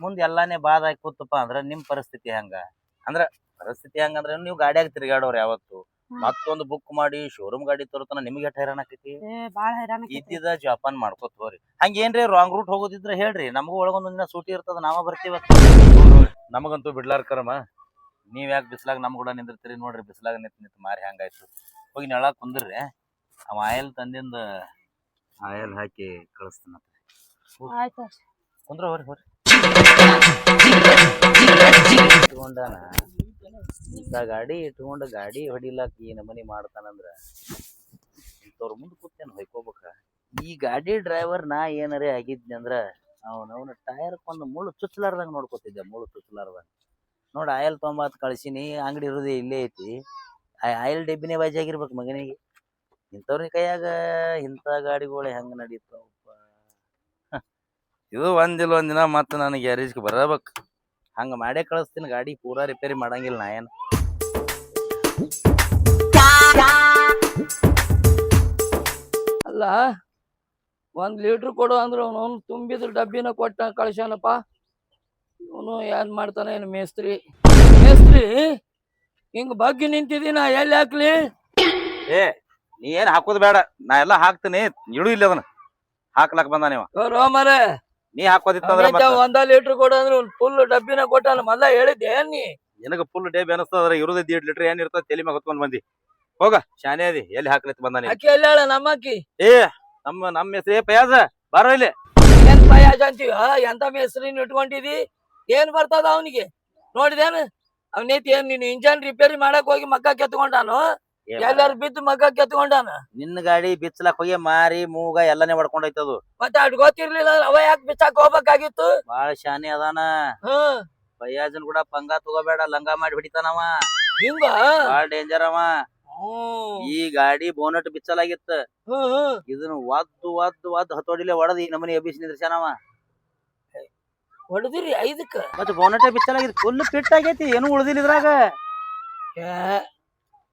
ಮುಂದ್ ಎಲ್ಲಾನೇ ಬಾದ್ ಆಗಿ ಕೂತಪ್ಪ ಅಂದ್ರ ನಿಮ್ ಪರಿಸ್ಥಿತಿ ಹೆಂಗ? ಅಂದ್ರ ಪರಿಸ್ಥಿತಿ ಹೆಂಗಂದ್ರ ನೀವು ಗಾಡಿಯಾಗ ತಿರ್ಗಾಡೋರ್ ಯಾವತ್ತು. ಮತ್ತೊಂದು ಬುಕ್ ಮಾಡಿ ಶೋರೂಮ್ ಗಾಡಿ ತರೋತನ ನಿಮ್ಗೆ ಹೈರಾಣ ಆಕೈತಿ. ಬಾಳ ಹೈರಾಣ ಇದ್ದಿದ ಜಪಾನ್ ಮಾಡ್ಕೋತ ಹೋರಿ. ಹಂಗೇನ್ರಿ ರಾಂಗ್ ರೂಟ್ ಹೋಗೋದಿದ್ರ ಹೇಳ್ರಿ, ನಮಗೂ ಒಳಗೊಂದ್ ದಿನ ಸೂಟಿ ಇರ್ತದ, ನಾವ ಬರ್ತೀವ. ನಮಗಂತೂ ಬಿಡ್ಲಾರ ಕರ್ಮ. ನೀವ್ ಯಾಕೆ ಬಿಸ್ಲಾಗ ನಮ್ ಕೂಡ ನಿಂದಿರ್ತೀರಿ ನೋಡ್ರಿ. ಬಿಸ್ಲಾಗ ನಿಂತ್ ಮಾರಿ ಹಂಗಾಯ್ತು. ಹೋಗಿ ನೆಳಾಗ ಕುಂದ್ರಿ, ಅವ ಆಯಲ್ ತಂದಿಂದ ಆಯಲ್ ಹಾಕಿ ಕಳಿಸ್ತಾನ. ಆಯ್ತು ಕುಂದ್ರ ಹೋರಿ ಇಟ್ಕೊಂಡಾನ. ಇಂಥ ಗಾಡಿ ಇಟ್ಕೊಂಡ ಗಾಡಿ ಹೊಡಿಲಾಕ ಈ ನಮನಿ ಮಾಡ್ತಾನಂದ್ರ ಇಂಥವ್ರ ಮುಂದೆ ಕೂತೇನು ಹೊಯ್ಕೋಬೇಕ. ಈ ಗಾಡಿ ಡ್ರೈವರ್ ನಾ ಏನಾರೇ ಆಗಿದ್ನಿ ಅಂದ್ರ ಅವನ ಟೈರ್ಕೊಂದು ಮುಳ್ಳು ಚುಚ್ಚಲಾರ್ದಂಗ ನೋಡ್ಕೊತಿದ್ದೆ. ಮುಳ್ಳು ಚುಚ್ಚಲಾರ್ದಂಗ ನೋಡ್ ಆಯಿಲ್ ತೊಂಬತ್ ಕಳ್ಸಿನಿ. ಅಂಗಡಿ ಇರೋದೇ ಇಲ್ಲೇ ಐತಿ. ಆಯಿಲ್ ಡಬ್ಬಿನೇ ಬಾಜಿ ಆಗಿರ್ಬೇಕು ಮಗನಿಗೆ. ಇಂಥವ್ರ ಕೈಯಾಗ ಇಂಥ ಗಾಡಿಗಳು ಹೆಂಗ ನಡೀತಾವಪ್ಪ. ಇದು ಒಂದಿಲ್ಲ ಒಂದಿನ ಮತ್ತೆ ನನಗೆ ಗ್ಯಾರೇಜ್ಗೆ ಬರಬೇಕು. ಹಂಗ ಮಾಡೇ ಕಳಿಸ್ತೀನಿ. ಗಾಡಿ ಪೂರಾ ರಿಪೇರಿ ಮಾಡಂಗಿಲ್ಲ ನಾ ಏನು. ಅಲ್ಲ, 1 ಲೀಟ್ರ್ ಕೊಡು ಅಂದ್ರೆ ಅವನು ತುಂಬಿದ ಡಬ್ಬಿನ ಕೊಟ್ಟ ಕಳ್ಸ್ಯಾನಪ್ಪ. ಇವನು ಏನ್ ಮಾಡ್ತಾನ ಏನು? ಮೇಸ್ತ್ರಿ ಹಿಂಗ ಬಗ್ಗೆ ನಿಂತಿದ್ದೀನ, ಎಲ್ಲಿ ಹಾಕ್ಲಿ? ನೀ ಏನ್ ಹಾಕೋದ್ ಬೇಡ, ನಾ ಎಲ್ಲಾ ಹಾಕ್ತೀನಿ. ಇಡು ಇಲ್ಲ ಅದನ್ನ ಹಾಕ್ಲಾಕ್ ಬಂದ ನೀವ. ಮರ ನೀ ಹಾಕೋದಿತ್ತಂದ್ರ 1 ಲೀಟ್ರ್ ಕೊಡು ಅಂದ್ರೆ ಫುಲ್ ಡಬ್ಬಿನ ಕೊಟ್ಟಾನ. ಮೊದ್ಲ ಹೇಳಿದ್ದೆ ನೀ? ನಿನಗ ಫುಲ್ ಡೇಬ್ ಅನಸ್ತದ್ರ ಇರೋದ್ 1.5 ಲೀಟರ್ ಏನ್ ಇರ್ತದ ತಲೆ ಮ್ಯಾಗ ಹೊತ್ಕೊಂಡ್ ಬಂದಿ. ಹೋಗ ಶಾನೆ ಅದಿ, ಎಲ್ಲಿ ಹಾಕ್ಲತ್ ಬಂದ ನೀ? ಅಕ್ಕಿ ಎಲ್ಲ ನಮ್ಮಕ್ಕಿ ನಮ್ಮ ಹೆಸರೇ ಪಯಾಜ. ಬಾರೋ ಇಲ್ಲಿ. ಏನ್ ಪಯಾಜ ಅಂತೀವ? ಎಂತ ಹೆಸರಿನ ಇಟ್ಕೊಂಡಿದಿ? ಏನ್ ಬರ್ತದ ಅವನಿಗೆ? ನೋಡಿದೇನು ಅವನೈತಿ? ಏನ್ ನೀನ್ ಇಂಜನ್ ರಿಪೇರಿ ಮಾಡಕ್ ಹೋಗಿ ಮಕ್ಕ ಕೆತ್ಕೊಂಡಾನು? ಎಲ್ಲಾರು ಬಿದ್ದು ಮಕ್ಕ ಕೆತ್ಕೊಂಡಾನ? ನಿನ್ನ ಗಾಡಿ ಬಿಚ್ಚಲಾಕ್ ಹೋಗಿ ಮಾರಿ ಮೂಗ ಎಲ್ಲಾನೇ ಹೊಡ್ಕೊಂಡೈತದು. ಮತ್ತೆ ಅದ್ ಗೊತ್ತಿರ್ಲಿಲ್ಲ ಅವ ಯಾಕೆ ಬಿಚ್ಚಾಕ್ ಹೋಗ್ಬೇಕಾಗಿತ್ತು? ಬಾಳ ಶಾನೆ ಅದಾನ. ಪಯಾಜನ್ ಕೂಡ ಪಂಗ ತಗೋಬೇಡ, ಲಂಗ ಮಾಡಿ ಬಿಡಿತಾನವ. ಹಿಂಗ ಬಾಳ ಡೇಂಜರ್ ಅವ. ಈ ಗಾಡಿ ಬೋನಟ್ ಬಿಚ್ಚಲಾಗಿತ್ತ. ಇದನ್ನ ಒದ್ದು ಹತೋಡಿಲೆ ಹೊಡೆದ್ ಈ ನಮನಿ ಎಬ್ಬಿಸಿ ನಿಂದ್ರಸ್ಯಾನವ. ಹೊಡೆದಿರಿ 5ಕ್ಕ? ಮತ್ತೆ ಬೋನಟೇ ಬಿಚ್ಚಲಾಗಿತ್ತು, ಫುಲ್ ಫಿಟ್ ಆಗೈತಿ, ಏನು ಉಳ್ದಿಲ್ಲ ಇದ್ರಾಗ.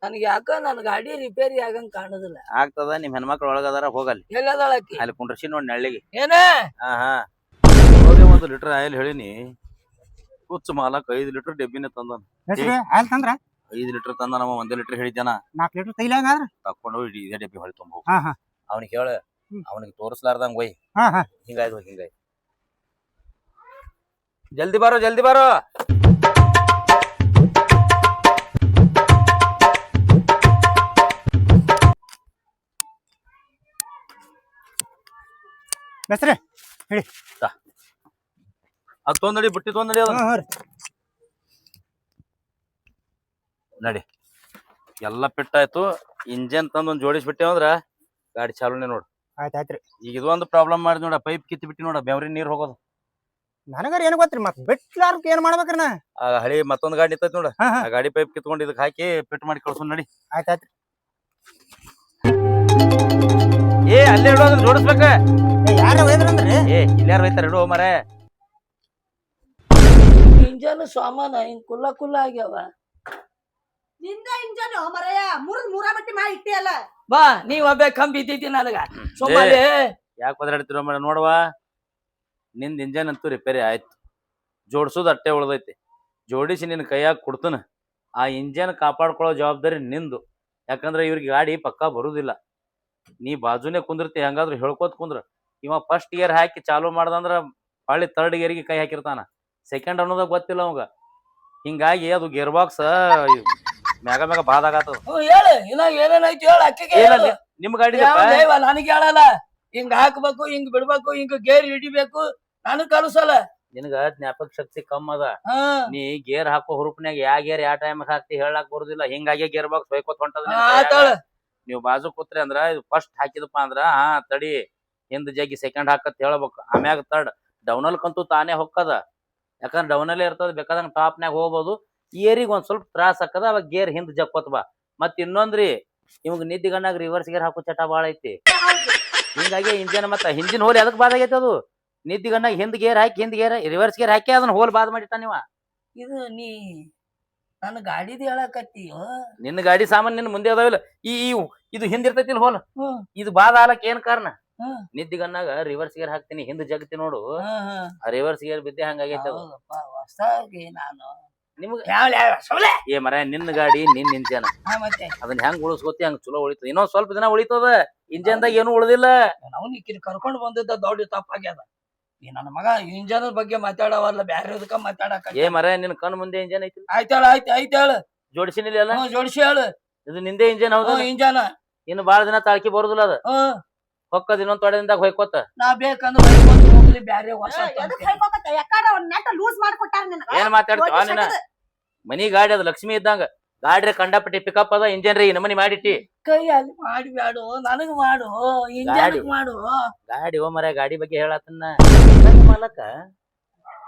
ನನ್ಗೆ ಯಾಕ ನನ್ ಗಾಡಿ ರಿಪೇರಿ ಆಗಂಗ್ ಕಾಣುದಿಲ್ಲ. ಆಗ್ತದ, ನಿಮ್ ಹೆಣ್ಮಕ್ಳು ಒಳಗದಾರ, ಹೋಗಲ್ಲಿ. ಎಲ್ಲದಾಳಕಿ? ಅಲ್ಲಿ ಕುಂಡ್ರಸಿ ನೋಡ್ ನೆಳ್ಳಿಗೆ. ಏನ 1 ಲೀಟರ್ ಆಯಿಲ್ ಹೇಳಿನಿ. ಹುಚ್ಚ ಮಾಲಕ್ 5 ಲೀಟರ್ ಡಬ್ಬಿನ ತಂದನ. ಆಯ್ತು ತಂದ್ರ 5 ಲೀಟರ್ ತಂದ. ನಮ್ಮ 1 ಲೀಟರ್ ಹೇಳಿದ್ದಾನ. 4 ಲೀಟರ್ ತೈಲ ಹಂಗಾದ್ರ ತಕೊಂಡು ಹೋಗಿ ಇದೇ ಡಬ್ಬಿ ಹೊಳಿ ತುಂಬ. ಹಾ ಅವ್ನಿಗೆ ಹೇಳ, ಅವನಿಗೆ ತೋರಿಸ್ಲಾರ್ದಂಗ ಒಯ್. ಹಿಂಗಾಯ್ತು. ಜಲ್ದಿ ಬಾರೋ. ಬೆಸ್ರೆ ಹೇಳಿ. ಅದ್ ತೊಂದಡಿ ಬುಟ್ಟಿ ತೊಂದಡಿ ಅದ ನಡಿ. ಎಲ್ಲ ಫಿಟ್ ಆಯ್ತು. ಇಂಜನ್ ತಂದು ಒಂದ್ ಜೋಡಿಸ್ಬಿಟ್ಟೆ ಅಂದ್ರ ಗಾಡಿ ಚಾಲೂನೆ ನೋಡು. ಆಯ್ತಾಯ್ತ್ರಿ. ಈಗ ಇದೊಂದು ಪ್ರಾಬ್ಲಮ್ ಮಾಡಿ ನೋಡ, ಪೈಪ್ ಕಿತ್ತು ಬಿಟ್ಟು ನೋಡ, ಬೆವ್ರಿ ನೀರ್ ಹೋಗೋದು. ನನಗಾರ ಏನ್ ಗೊತ್ತ್ರಿ ಮತ್ ಬಿಟ್ಲಾರ್ಕ ಏನ್ ಮಾಡ್ಬೇಕ್ರಿ ನಾ? ಆ ಹಳಿ ಮತ್ತೊಂದ್ ಗಾಡಿ ನಿಂತೈತಿ ನೋಡ, ಹಾ ಹಾ ಆ ಗಾಡಿ ಪೈಪ್ ಕಿತ್ಕೊಂಡು ಇದಕ್ ಹಾಕಿ ಫಿಟ್ ಮಾಡಿ ಕಳ್ಸೋನ್ ನಡಿ. ಆಯ್ತಾಯ್ತ್ರಿ. ಏ ಅಲ್ಲೇ ಇಡೋದನ್ನ ಜೋಡಿಸ್ಬೇಕ. ಯಾರ ಒಯ್ದ್ರಂದ್ರಿ? ಏ ಇಲ್ಲಾರ ಹೋಯ್ತಾರ ಇಡು ಮರೆ. ಇಂಜನ್ ಸಾಮಾನ ಹಿಂಗ್ ಕುಲ್ಲ ಕುಲ್ಲ ಆಗ್ಯಾವ. ನಿಂದ ಇಂಜನ್ ಮರಯ ಮೂರ ಬಟ್ಟಿ ಮಾ ಇಟ್ಟಿಯಲ್ಲ. ಬಾ ನೀವ್ ಒಬ್ಬ ಕಂಬಿ ಇದ್ದೈತಿ ನನಗ ಸುಮ್ಮನೆ. ಯಾಕೆ ಬದಲಾಡ್ತಿರೋ ಮರ ನೋಡುವ, ನಿಂದ ಇಂಜನ್ ಅಂತೂ ರಿಪೇರಿ ಆಯ್ತು, ಜೋಡ್ಸೋದು ಅಟ್ಟೆ ಉಳ್ದೈತಿ. ಜೋಡಿಸಿ ನಿನ್ನ ಕೈಯಾಗ ಕೊಡ್ತನ, ಆ ಇಂಜನ್ ಕಾಪಾಡ್ಕೊಳ್ಳೋ ಜವಾಬ್ದಾರಿ ನಿಂದು. ಯಾಕಂದ್ರೆ ಇವ್ರಿಗೆ ಗಾಡಿ ಪಕ್ಕಾ ಬರುದಿಲ್ಲ. ನೀ ಬಾಜುನೇ ಕುಂದಿರ್ತಿ, ಹೆಂಗಾದ್ರು ಹೇಳ್ಕೋತ ಕುಂದ್ರ. ಇವ ಫಸ್ಟ್ ಗೇರ್ ಹಾಕಿ ಚಾಲು ಮಾಡ್ದಂದ್ರ ಹೊಳ್ಳಿ ಥರ್ಡ್ ಗೇರಿಗೆ ಕೈ ಹಾಕಿರ್ತಾನ, ಸೆಕೆಂಡ್ ಅನ್ನೋದಾಗ ಗೊತ್ತಿಲ್ಲ ಅವಾಗ. ಹಿಂಗಾಗಿ ಅದು ಗೇರ್ ಬಾಕ್ಸ್ ಮ್ಯಾಗ ಮ್ಯಾಗ ಬಾದಾಗತ್ತದ. ಹೇಳ ಇನ್ನ ಏನೇನೈತಿ ಹೇಳ ಅಕ್ಕಿಗೆ. ನಿಮ್ ಗಾಡಿ ನನಗೆ ಹೇಳಲ್ಲ, ಹಿಂಗ್ ಹಾಕ್ಬೇಕು, ಹಿಂಗ್ ಬಿಡ್ಬೇಕು, ಹಿಂಗ್ ಗೇರ್ ಹಿಡಿಬೇಕು, ನನಗ್ ಕಲ್ಸಲ್ಲ. ನಿನಗ ಜ್ಞಾಪಕ ಶಕ್ತಿ ಕಮ್ಮ ಅದ. ನೀ ಗೇರ್ ಹಾಕೋ ಹುರುಪ್ನ್ಯಾಗ ಯಾ ಗೇರ್ ಯಾ ಟೈಮ್ ಹಾಕ್ತಿ ಹೇಳಕ್ ಬರುದಿಲ್ಲ. ಹಿಂಗಾಗಿ ಗೇರ್ ಬಾಕ್ಸ್ ಹೊಯ್ಕೋತ್ ಹೊಂಟದ. ನೀವು ಬಾಜು ಕೂತ್ರಿ ಅಂದ್ರ ಇದು ಫಸ್ಟ್ ಹಾಕಿದಪ್ಪ ಅಂದ್ರ ಹಾ ತಡಿ ಹಿಂದ್ ಜಗ್ಗಿ ಸೆಕೆಂಡ್ ಹಾಕತ್ ಹೇಳ್ಬೇಕು. ಆಮ್ಯಾಗ ತರ್ಡ್ ಡೌನಲ್ಕಂತೂ ತಾನೇ ಹೊಕ್ಕದ, ಯಾಕಂದ್ರೆ ಡೌನಲ್ಲೇ ಇರ್ತದ, ಬೇಕಾದಂಗ ಟಾಪ್ನ್ಯಾಗ ಹೋಗ್ಬೋದು. ಏರಿಗೆ ಒಂದ್ ಸ್ವಲ್ಪ ತ್ರಾಸ ಆಕದ, ಅವಾಗ ಗೇರ್ ಹಿಂದ್ ಜಕ್ಕೋತ್ ಬಾ. ಮತ್ ಇನ್ನೊಂದ್ರಿ, ಇವಾಗ ನಿದ್ದಿ ಗಣ್ಣಾಗ ರಿವರ್ಸ್ ಗೇರ್ ಹಾಕೋ ಚಟ ಬಾಳ ಐತಿ. ಹಿಂಗಾಗಿ ಇಂಜನ್ ಮತ್ತ ಹಿಂದಿನ ಹೋಲ್ ಎದಕ್ ಬಾದ್ ಆಗೈತಿ, ಅದು ನಿದ್ದಿ ಗಣ್ಣಾಗ ಹಿಂದ್ ಗೇರ್ ಹಾಕಿ ಹಿಂದ್ ಗೇರ್ ರಿವರ್ಸ್ ಗೇರ್ ಹಾಕಿ ಅದನ್ನ ಹೋಲ್ ಬಾದ್ ಮಾಡಿಟ್ಟ ನೀವ. ಇದು ನೀ ನನ್ನ ಗಾಡಿದ ಹೇಳಕತ್ತೀಯೋ? ನಿನ್ನ ಗಾಡಿ ಸಾಮಾನ್ ನಿನ್ ಮುಂದೆ ಅದಾವಿಲ್ಲ, ಇದು ಹಿಂದ್ ಇರ್ತೈತಿಲ್ ಹೋಲ್, ಇದು ಬಾದ್ ಆಲಕ್ ಏನ್ ಕಾರಣ? ನಿದ್ದಿ ಗಣ್ಣಾಗ ರಿವರ್ಸ್ ಗೇರ್ ಹಾಕ್ತೀನಿ, ಹಿಂದ್ ಜಗತಿ ನೋಡು, ಆ ರಿವರ್ಸ್ ಗೇರ್ ಬಿದ್ದೆ ಹಂಗಾಗೈತಿ ಅದು. ಹೊಸಾಗಿ ನಾನು ನಿಮ್ಗ ಏ ಮರ ನಿನ್ನ ಗಾಡಿ ನಿನ್ ಇಂಜನ್, ಅದನ್ನ ಹೆಂಗ್ ಉಳಿಸ್ಕೋತಿ ಹಂಗ ಚಲೋ ಉಳಿತದ. ಇನ್ನೊಂದ್ ಸ್ವಲ್ಪ ದಿನ ಉಳಿತದ, ಇಂಜನ್ದಾಗ ಏನು ಉಳಿದಿಲ್ಲ. ನಾವು ಕರ್ಕೊಂಡ್ ಬಂದಿದ್ದ ದೊಡ್ಡ ತಪ್ಪಾಗ್ಯದ. ಈ ನನ್ನ ಮಗ ಇಂಜನ್ ಬಗ್ಗೆ ಮಾತಾಡವಲ್ಲ, ಬ್ಯಾರೆದಕ್ಕ ಮಾತಾಡಕ. ಏ ಮರ ನಿನ್ ಕಣ್ ಮುಂದೆ ಇಂಜನ್ ಐತಿ. ಆಯ್ತಾಳ ಆಯ್ತು ಹೇಳ, ಜೋಡಿಸಿನಿಲ್ಲ ಜೋಡಿಸಿ ಹೇಳು. ಇದು ನಿಂದೆ ಇಂಜನ್ ಹೌದು ಇಂಜನ್. ಇನ್ನು ಬಾಳ ದಿನ ತಾಳ್ಕಿ ಬರುದಿಲ್ಲ ಅದ, ಹೊಕ್ಕದ ಇನ್ನೊಂದ್ ತೊಡೆದಿಂದಾಗ ಹೊಯ್ಕೋತ. ನಾ ಬೇಕಂದ್ರೆ ಹೋಗ್ಲಿ ಬ್ಯಾರೆ ಹೊಸ. ಲೂಸ್ ಮಾಡ್ಕೊಟ್ಟಾರ ನಿನಗ. ಏನ್ ಮಾತಾಡ್ತೀವ ನಿನ್ನ? ಮನಿ ಗಾಡಿ ಅದ ಲಕ್ಷ್ಮಿ ಇದ್ದಂಗ, ಗಾಡಿ ಕಂಡಪಟ್ಟಿ ಪಿಕಪ್ ಅದ, ಇಂಜನ್ ರೀ ನಮ್ಮನಿ ಮಾಡಿಟ್ಟಿ. ಕೈಯಲ್ಲಿ ಮಾಡಿ ಬ್ಯಾಡು, ನನಗ್ ಮಾಡು, ಇಂಜನ್ ಮಾಡು. ಗಾಡಿ ಓ ಮರ ಗಾಡಿ ಬಗ್ಗೆ ಹೇಳತ್ತನ್ನ ಮಾಲಕ.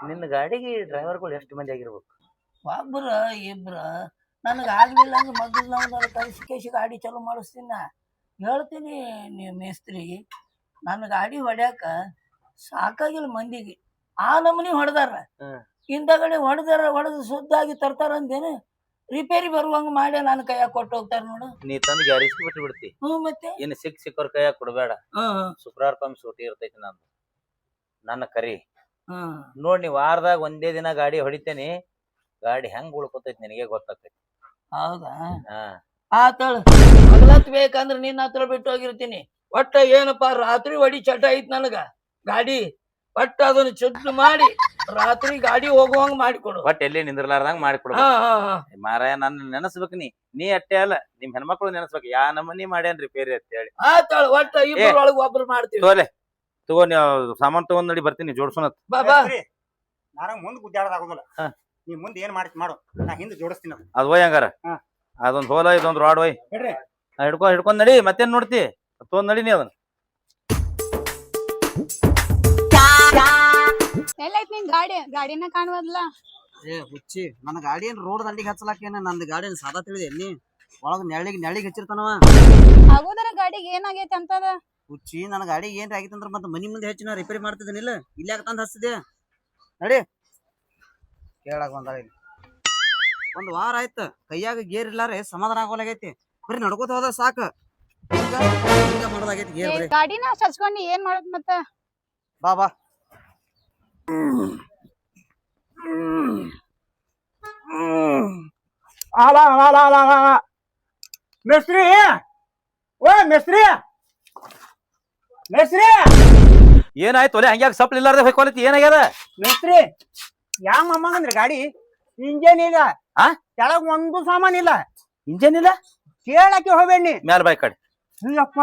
ನಿನ್ನ ಗಾಡಿಗೆ ಡ್ರೈವರ್ಗಳು ಎಷ್ಟು ಮಂದಿ ಆಗಿರ್ಬೇಕು? ಒಬ್ರ ಇಬ್ರ. ನನಗ ಆಗ್ಲಿಲ್ಲ ಅಂದ್ರೆ ಮೊದಲು ನಾವು ಕಳಿಸಿ ಗಾಡಿ ಚಾಲು ಮಾಡಿಸ್ತೀನ. ಹೇಳ್ತೀನಿ ನೀವು ಮೇಸ್ತ್ರಿ, ನನ್ನ ಗಾಡಿ ಹೊಡ್ಯಾಕ ಸಾಕಾಗಿಲ್ಲ ಮಂದಿಗೆ. ಆ ನಮನಿ ಹೊಡೆದಾರ, ಹಿಂದಗಡೆ ಹೊಡೆದು ಸುದ್ದಾಗಿ ತರ್ತಾರ ಅಂದೇನು, ರಿಪೇರಿ ಬರುವಂಗ ಮಾಡಿ ನನ್ನ ಕೈಯಾಗ ಕೊಟ್ಟು ಹೋಗ್ತಾರ ನೋಡು. ನೀ ತಂದು ಗ್ಯಾರೇಜ್ ಬಿಟ್ಟು ಬಿಡ್ತಿ. ಮತ್ತೆ ಇನ್ನು ಸಿಕ್ಕವ್ರ ಕೈಯಾಗ ಕೊಡ್ಬೇಡ. ಶುಕ್ರವಾರ ಕಮ್ಮಿ ಸೂಟಿ ಇರ್ತೈತಿ ನಂದು, ನನ್ನ ಕರಿ ನೋಡ್. ನೀ ವಾರದಾಗ ಒಂದೇ ದಿನ ಗಾಡಿ ಹೊಡಿತೇನಿ, ಗಾಡಿ ಹೆಂಗ್ ಉಳ್ಕೊತೈತಿ ನಿನಗೆ ಗೊತ್ತಾಗ್ತೈತಿ. ಹೌದಾ? ಆತಳ ಹಗಲತ್ ಬೇಕಂದ್ರ ನಿನ್ನ ಹತ್ರ ಬಿಟ್ಟು ಹೋಗಿರ್ತೀನಿ. ಒಟ್ಟ ಏನಪ್ಪಾ ರಾತ್ರಿ ಹೊಡಿ ಚಟ ಐತ್ ನನಗ ಗಾಡಿ. ಒಟ್ಟ ಅದನ್ನ ಚುಟ್ಟು ಮಾಡಿ ರಾತ್ರಿ ಗಾಡಿ ಹೋಗುವಂಗ ಮಾಡಿಕೊಡು. ಒಟ್ಟ ಎಲ್ಲಿ ನಿಂದ್ರಲಾರ್ದಂಗ ಮಾಡಿಕೊಡು ಮಾರಾಯ. ನನ್ನ ನೆನಸ್ಬೇಕು, ನೀ ಅಟ್ಟೆ ಅಲ್ಲ, ನಿಮ್ ಹೆಣ್ಮಕ್ಳು ನೆನಸ್ಬೇಕು ಯಾ ನಮ್ಮನಿ ಮಾಡ್ಯಾನ್ ರಿಪೇರಿ ಅಂತ ಹೇಳಿ. ಆತಳ ಒಟ್ಟ ಇಬ್ಬರೊಳಗ ಒಬ್ರು ಮಾಡ್ತೀವಿ. ತಗೋ ನೀವು ಸಾಮಾನ್ ತಗೊಂಡ್ ನಡಿ, ಬರ್ತೀನಿ ಜೋಡ್ಸೋಣ. ಬಾ ಬಾ. ನಾನ ಮುಂದ್ ಗುದ್ದಾಡೋದಾಗೋದಿಲ್ಲ, ನೀ ಮುಂದ್ ಏನ್ ಮಾಡ್ತಿ ಮಾಡು, ನಾ ಹಿಂದ್ ಜೋಡಿಸ್ತೀನಿ. ಅದ್ ಹೋಯ್ ಹಂಗಾರ, ಅದೊಂದ್ ಹೋಲ ಇದೊಂದ್ ರಾಡ್ ಒಯ್ ಹಿಡ್ಕೊಂಡ್ ನಡಿ. ಮತ್ತೇನ್ ನೋಡ್ತಿ, ತಗೊಂಡ್ ನಡಿ ನೀ ಅದನ್ನ. ಎಲ್ಲೈತ್ ನಿನ್ ಗಾಡಿನ ಕಾಣುವಲ್ಲ. ಹುಚ್ಚಿ, ನನ್ನ ಗಾಡಿ ಏನ್ ರೋಡ್ ದಂಡಿಗೆ ಹಚ್ಚಲಾಕೇನ, ನಂದ್ ಗಾಡಿ ಸಾದಾ ತಿಳಿದೆ ನೀ ಒಳಗ ನೆಳಿಗೆ ಹಚ್ಚಿರ್ತಾನವ. ಆಗೋದರ ಗಾಡಿಗೆ ಏನಾಗೈತಿ ಅಂತದ? ಹುಚ್ಚಿ, ನನ್ನ ಗಾಡಿ ಏನ್ ಆಗಿತ್ತಂದ್ರ ಮತ್ತೆ ಮನಿ ಮುಂದೆ ಹೆಚ್ಚಿನ ರಿಪೇರಿ ಮಾಡ್ತಿದ್ದೇನಿಲ್ಲ, ಇಲ್ಲಾಕ ತಂದ್ ಹಚ್ತಿದ್ದೆ. ನಡಿ ಕೇಳಾಕ ಬಂದಾಳ. ಒಂದ್ ವಾರ ಆಯ್ತ ಕೈಯಾಗ ಗೇರ್ ಇಲ್ಲಾರೆ ಸಮಾಧಾನ ಆಗೋಲಾಗೈತಿ. ಬರೀ ನಡ್ಕೋತ ಹೋದ ಸಾಕ, ಮಾಡೋದಾಗೈತಿ ಗೇರ್ ಬರೀ. ಗಾಡಿನ ಹಚ್ಕೊಂಡಿ ಏನ್ ಮಾಡತ್ ಮತ್ತ? ಬಾ ಬಾ. ಮೇಸ್ತ್ರಿ, ಓ ಮೇಸ್ತ್ರಿ, ಮೇಸ್ತ್ರಿ. ಏನಾಯ್ತು ಒಲೆ ಹಂಗ್ಯಾಗ ಸಪ್ಲ ಇಲ್ಲಾರ್ದೆ ಹೊಯ್ಕೊಲತಿ, ಏನಾಗ್ಯದ? ಮೇಸ್ತ್ರಿ, ಯಾವ ಮಮ್ಮಂಗಂದ್ರಿ ಗಾಡಿ ಇಂಜನ್ ಇಲ್ಲ, ಕೆಳಗ್ ಒಂದು ಸಾಮಾನ್ ಇಲ್ಲ. ಇಂಜನ್ ಇಲ್ಲ? ಕೇಳಕ್ಕೆ ಹೋಗ್ಬೇಡಿ. ಮ್ಯಾಲ ಬಾಯ್ ಕಡೆ. ಅಯ್ಯಪ್ಪ,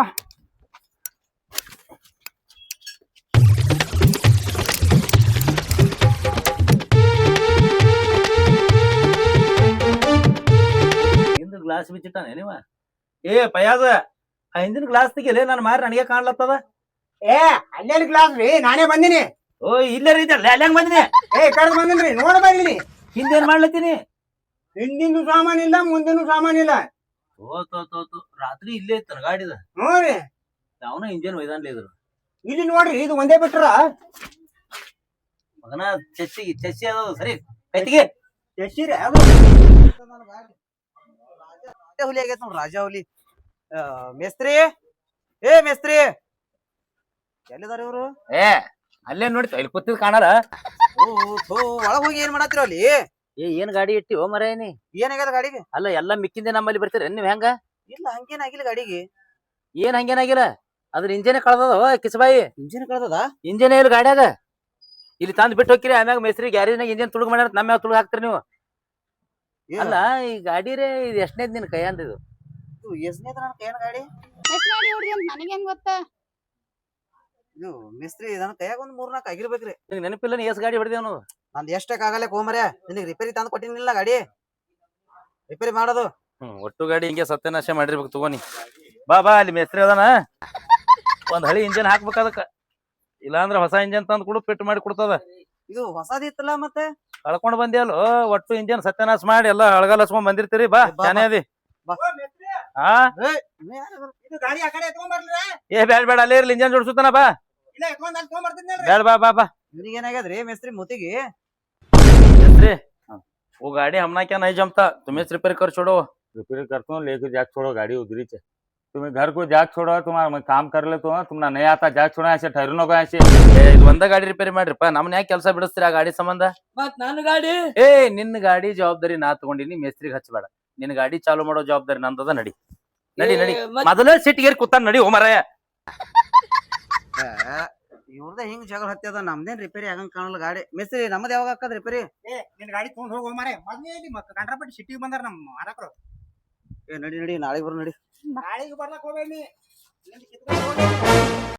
ಗ್ಲಾಸ್ ಬಿಚ್ಚಿಟ್ಟಾನೆ ನೀವ? ಏ ಪಯಾಜ, ಆ ಹಿಂದಿನ ಗ್ಲಾಸ್ ತೆಗಿಲೆ, ನನ್ನ ಮಾರಿ ನನಗೆ ಕಾಣ್ಲತ್ತದ. ಏ ಅಲ್ಲೇನ್ ಕ್ಲಾಸ್ ರೀ ನಾನೇ ಬಂದಿನಿ. ಓ ಇಲ್ಲೇ ಇದ್ದಲ್ಲ ಹೆಂಗ್ ಬಂದಿನಿ ಏ ಕಡ್ದು ಬಂದಿನ್ರಿ ನೋಡ್ ಬಂದಿನಿ. ಹಿಂದೇನ್ ಮಾಡ್ಲತ್ತೀನಿ ಹಿಂದಿಂದು ಸಾಮಾನಿಲ್ಲ ಮುಂದಿನ ಸಾಮಾನಿಲ್ಲ. ತೋ ರಾತ್ರಿ ಇಲ್ಲೇ ಇತ್ತ ಗಾಡಿದ ನೋಡ್ರಿ ಅವನ ಇಂಜನ್ ಒಯ್ದಾನ್ಲಿ ಇದ್ರು ಇಲ್ಲಿ ನೋಡ್ರಿ ಇದು ಒಂದೇ ಬಿಟ್ರ ಮಗನ ಚೆಸ್ಸಿ ಅದ ಸರಿ ಕೈತಿಗೆ ಎಷ್ಟಿರಿ ಅದು ರಾಜ ಹುಲಿ ಆಗೈತ್ ನೋಡ್ರಿ ರಾಜ ಹುಲಿ. ಮೇಸ್ತ್ರಿ ಮೇಸ್ತ್ರಿ ಎಲ್ಲಿದಾರ ಇವ್ರು? ಏ ಅಲ್ಲೇ ನೋಡ್ತಿ ಇಲ್ಲಿ ಕೂತಿದ್ ಕಾಣಲ್ಲ ಒಳಗ್ ಹೋಗಿ ಏನ್ ಮಾಡತ್ತೀರ ಅಲ್ಲಿ? ಏನ್ ಗಾಡಿ ಇಟ್ಟಿ ಓ ಮರೇನಿ ಏನಾಗ್ಯದ ಗಾಡಿಗೆ? ಅಲ್ಲ ಎಲ್ಲಾ ಮಿಕ್ಕಿಂದ ನಮ್ಮಲ್ಲಿ ಬರ್ತೀರ ನೀವ್ ಹೆಂಗ ಇಲ್ಲ ಹಂಗೇನಾಗಿಲ್ಲ ಗಾಡಿಗೆ. ಏನ್ ಹಂಗೇನಾಗಿಲ್ಲ ಅದ್ರ ಇಂಜನ್ ಕಳ್ದದ ಕಿಸಬಾಯಿ ಇಂಜಿನ್ ಕಳ್ದದ? ಇಂಜನ್ ಇಲ್ಲ ಗಾಡ್ಯಾಗ ಇಲ್ಲಿ ತಂದ್ ಬಿಟ್ಟು ಹೋಗಿರಿ ಆಮ್ಯಾಗ ಮೇಸ್ತ್ರಿ ಗ್ಯಾರೇಜ್ನಾಗ ಇಂಜನ್ ತುಳುಗ್ ಮಾಡ್ಯಾರ ನಮ್ಮ ತುಳುಗ್ ಹಾಕ್ತಿರಿ ನೀವು. ಅಲ್ಲ ಈ ಗಾಡಿ ರೇ ಇದು ಎಷ್ಟನೇದ್ ನಿನ್ ಕೈ ಅಂದ ಇದು ಎಷ್ಟನೇದ ನನ್ ಕೈಯನ್ ಗಾಡಿ? ಎಷ್ಟ್ ಗಾಡಿ ಹೊಡ್ದಿ ಅಂತ ನನಗೇನ್ ಗೊತ್ತ? ಇದು ಮೇಸ್ತ್ರಿ ನನ್ ಕೈಯಾಗ ಒಂದ್ 3-4 ಆಗಿರ್ಬೇಕ್ರಿ. ನಿಂಗ್ ನೆನಪಿಲ್ಲ ನೀ ಎಷ್ಟ್ ಗಾಡಿ ಹೊಡೆದೇವ್ ನಾವು ನಂದ್ ಎಷ್ಟಕ್ ಆಗಲ್ಲ ಹೋಮರ್ಯ ನಿನಗ್ ರಿಪೇರಿ ತಂದ್ ಕೊಟ್ಟಿನಿಲ್ಲ ಗಾಡಿ ರಿಪೇರಿ ಮಾಡೋದು. ಒಟ್ಟು ಗಾಡಿ ಹಿಂಗೆ ಸತ್ಯನಾಶ ಮಾಡಿರ್ಬೇಕು ತಗೋನಿ. ಬಾ ಅಲ್ಲಿ ಮೇಸ್ತ್ರಿ ಅದಾನ ಒಂದ್ ಹಳಿ ಇಂಜನ್ ಹಾಕ್ಬೇಕ ಅದಕ್ಕ ಇಲ್ಲಾಂದ್ರ ಹೊಸ ಇಂಜನ್ ತಂದ್ ಕೊಡು ಫಿಟ್ ಮಾಡಿ ಕೊಡ್ತದ. ಇದು ಹೊಸದಿತ್ತಲ್ಲ ಮತ್ತೆ ಕಳ್ಕೊಂಡ್ ಬಂದಿಯಲ್ಲ ಒಟ್ಟು ಇಂಜನ್ ಸತ್ಯನಾಶ ಮಾಡಿ ಎಲ್ಲಾ ಹಳಗಲ್ ಹಚ್ಕೊಂಡ್ ಬಂದಿರ್ತೀರಿ. ಬಾ ಶಾನೆ ಅದಿ ಹಾ ಇದು ಗಾಡಿ ಆ ಕಡೆ ಎತ್ಕೊಂಡ್ ಬರ್ಲಿರ? ಏ ಬೇಡ ಅಲ್ಲೇ ಇರ್ಲಿ ಇಂಜನ್ ಜೋಡ್ಸುತ್ತಾನ ಬಾ ಇಲ್ಲ ಎತ್ಕೊಂಡ್ ಅಲ್ಲಿ ತಗೊಂಡ್ ಬರ್ತಿದ್ನಲ್ರಿ. ಬೇಡ ಬಾ ಇವ್ನಿಗೆ ಏನಾಗ್ಯದ್ರಿ ಮೇಸ್ತ್ರಿ ಮೂತಿಗೆ? मेस्त्री वो गाड़ी हमना क्या नहीं जमता तुम्हें रिपेयर कर छोड़ो रिपेयर करता हूँ लेके जाके छोड़ो गाड़ी उधरी से तुम्हें घर को जाके छोड़ो तुम्हारा मैं काम कर ले तो तुमना नहीं आता जाके छोड़ो ऐसे ठहरनो का ऐसे ಇದು ಒಂದ ಗಾಡಿ ರಿಪೇರಿ ಮಾಡ್ರಿಪ್ಪ ನಮ್ನ ಯಾಕೆ ಕೆಲಸ ಬಿಡಿಸ್ತೀರಿ ಆ ಗಾಡಿ ಸಂಬಂಧ ಮತ್ ನನ್ನ ಗಾಡಿ ಏ ನಿನ್ನ ಗಾಡಿ ಜವಾಬ್ದಾರಿ ನಾ ತಗೊಂಡಿನಿ ಮೇಸ್ತ್ರಿಗೆ ಹಚ್ಚಬೇಡ ನಿನ್ನ ಗಾಡಿ ಚಾಲು ಮಾಡೋ ಜವಾಬ್ದಾರಿ ನಂದದ ನಡಿ ನಡಿ ಮೊದಲೇ ಸಿಟ್ಟಿಗೇರಿ ಕೂತಾನ ನಡಿ ಓ ಮರಾಯ ಇವ್ರದ ಹಿಂಗ್ ಜಗಳ ಹತ್ಯದ ನಮ್ದೇನ್ ರಿಪೇರಿ ಆಗಂಗ್ ಕಾಣಲ್ಲ ಗಾಡಿ. ಮೇಸ್ತ್ರಿ ನಮ್ದ ಯಾವಾಗ ಹಾಕದ್ ರಿಪೇರಿ? ಏ ನಿನ್ ಗಾಡಿ ತಗೊಂಡ್ ಹೋಗೋ ಮಾರೇ ಮೊದ್ಲೇ ಇಲ್ಲಿ ಕಂಡ್ರಪಟ್ಟಿ ಸಿಟಿಗೆ ಬಂದಾರ ನಮ್ಮ ಮಾರಕರು. ನಡಿ ನಾಳೆಗ್ ಬರು ನಡಿ. ನಾಳೆಗೆ ಬರ್ಲಕ್ ಹೋಗ್ಬೇಡಿ.